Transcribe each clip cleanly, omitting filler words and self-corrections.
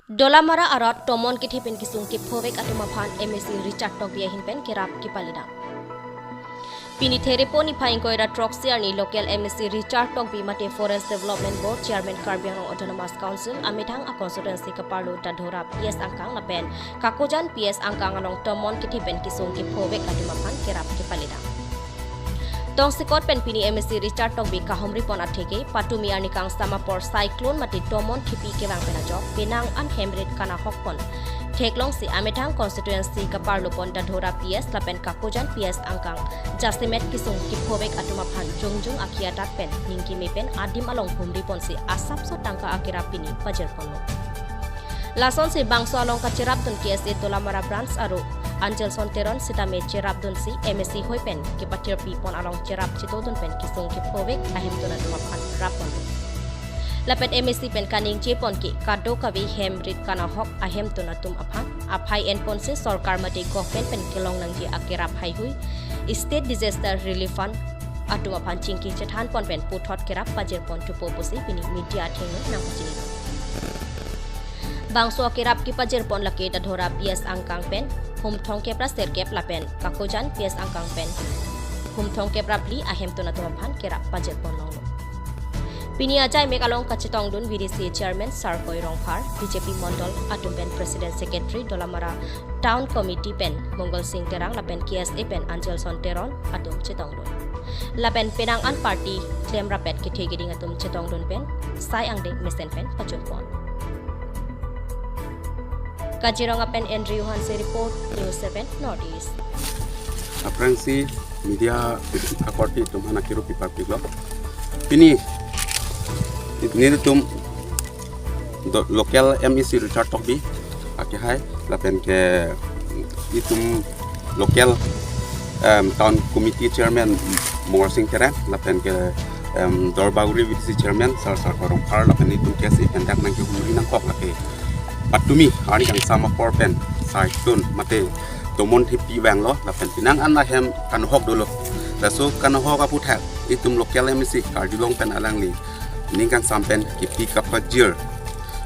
dalamara arat tomon kethe pen kisung kepho atum aphan MSc Richard tokbi pen kerap kepale Pini therepo ni phaing koira troxiar ni local MSc Richard tokbi mate Forest Development Board Chairman Karbiang Autonomous Council amithang a constituency kaparlo dadhora PS angkang na pen kakojan PS angkang anong tomon kethe pen kisung kepho atum aphan kerap kepale Tong sikot pen pini MSc Richard tokbi kahomri pon atheke patumi ani kang samapor cyclone mati tomon khipi kewang pena jok pinang an hemrit kana hokpon theklong si amethang constituency kaparlo pon dadhora PS lapen kakojan PS angkang jasimet kisung kiphovek atuma phan jongjung akhia tat pen ningki mepen adim along humri pon si asap so tangka akira pini pajer ponno lason si bangso along ka cherap tun KSA dalamara branch aru Angel Sonteron sitame cherap dun si MSc hoipen ke patir pi pon along cherap chitodun pen kisung kiphovek ahem tuna dumaphan rapon Lapet MSc pen kaning chepon ki kado kawi hemrit kana hok ahem tuna tum aphan aphai en pon se sarkar mate government pen kelong nangji akirap hai hui state disaster relief fund atum aphan chingki chethan pon pen puthot kerap pajer pon tu poposi pini media thengno nang chini bangso kerap ki pajer pon lake dadhora PS angkang pen humthong ke praster kep lapen kakojan PS angkang pen humthong ke prapli ahem tuna tum aphan kerap pajer pon long Pini ajai mekalong kacitong dun VDC Chairman Sarkoy Rongphar, BJP Mondol, Atum Pen President Secretary Dalamara Town Committee Pen, Mongol Singh Terang, Lapen KSA Pen Angel Sonteron, Atum Chitong Dun. Lapen Penang An Party, Claim Rapet Kithe Giding Atum Chitong Dun Pen, Sai Angdeng Mesen Pen Pachun Pon. Kajirong Pen Andrew Hanse Report, News 7 Northeast. Aprangsi media akorti tumhana kiru pipapi lo. Pini ini tum local MSc Richard tokbi ake hai lapen ke itum local town committee chairman Mongol Singh Terang lapen ke Dorbauri VDC chairman Sar Korong Par lapen itum kes ipendak nang ke humri nang kok lake patumi ani kang sama porpen cyclone mate tomon thipi wang lo lapen pinang an ahem kan hok dolo laso kan hok apu thak itum local MSc kardilong pen alang li ningkang sampen kipi kapajir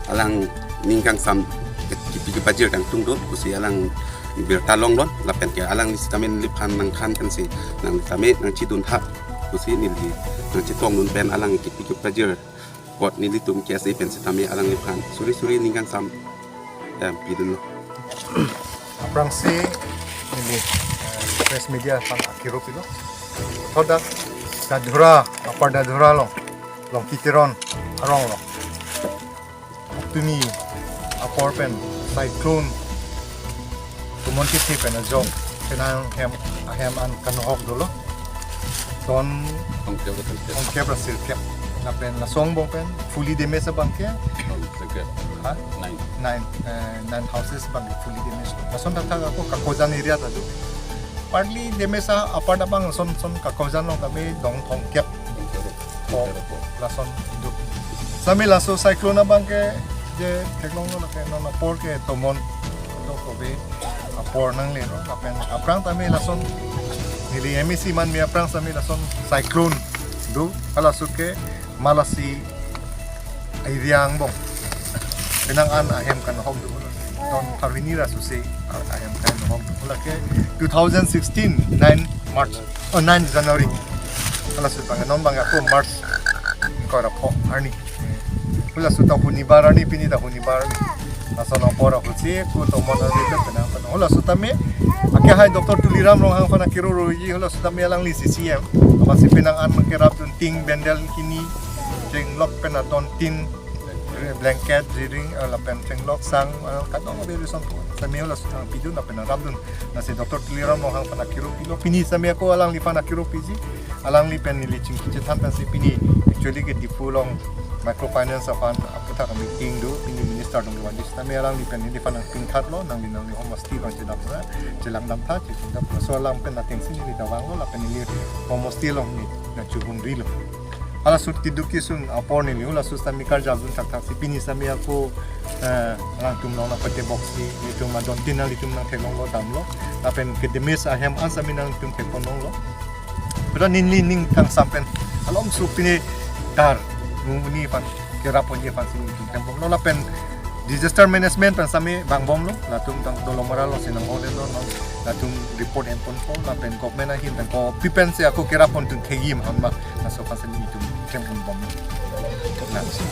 alang ningkang sam kipi kapajir kang tungdo kusi alang bertalong don lapen ke alang ni stamen lipan nang khan kan si nang tame nang chidun ha kusi ni li nang chitong dun pen alang kipi kapajir kot ni litum KSA pen stame alang lipan suri ningkang sam pidun lo aprangsi ini press media pan akiro pilo thoda dadhura apar dadhura lo long kitiron arong lo tumi apor pen cyclone tumon kithe pen ajong penang ahem an kanhok dolo ton ongke brasil kep na pen na song bong pen fully damaged bangke ha nine houses bang fully damaged na son tata ko kakojan area ta do partly damaged apar da bang son kakojan lo kami dong thong kep lason hidup. Sami laso cyclone na bangke je teklong no ke no por ke tomon to ko be apor nang le no lapen aprang tami lason nili MSc man mi aprang sami lason cyclone do ala suke malasi aidiang bong pinang an ahem kan hom do don karini ra susi ahem kan hom do lake 2016 9 March 9 January ala su bang non bang ako March kerap arni pula su ta hunibarani pini ta hunibarani asana pora husi ko to mona rete pena pena hola su tame ake hai Dr. Tuliram rong hang fana kirurologi hola su tame lang li CCM masih pinang an kerap tun ting bendel kini jeng lok pena ton tin blanket jiring la pen jeng lok sang kadong beri son sami hola su tang pidun na pena rabdun nasi Dr. Tuliram rong hang fana kirupilo pini sami ako alang li fana kirupiji alang li pen li ching kichetan pen si pini actually ke dipulong microfinance aphan aputha kami ting do pini minister dong wajis tami alang li pen ni fana pingkhat lo nang linang li homosti bang jedap sa jelang dam tha chindap so alang pen nating sini li dawang lo la pen li homosti long ni na chubung rilo ala sut tiduki sun apor ni la sus tami kar jabun tak tak si pini sami ako alang tum lo na pate box ni tum ma don tinal tum nang thelong lo dam lo la pen ke demis ahem an sami nang tum thekonong lo pero ning kang sampen alom su pini dar muni fan kerap on ye fan sini tum tempong lo la pen disaster management pan sami bang bom lo latung tang dalamara lo sinang ole lo no latung report and control la pen government na him pen ko pipen se ako kerap pon tun thegim han ma na so pasen itum kem bom lo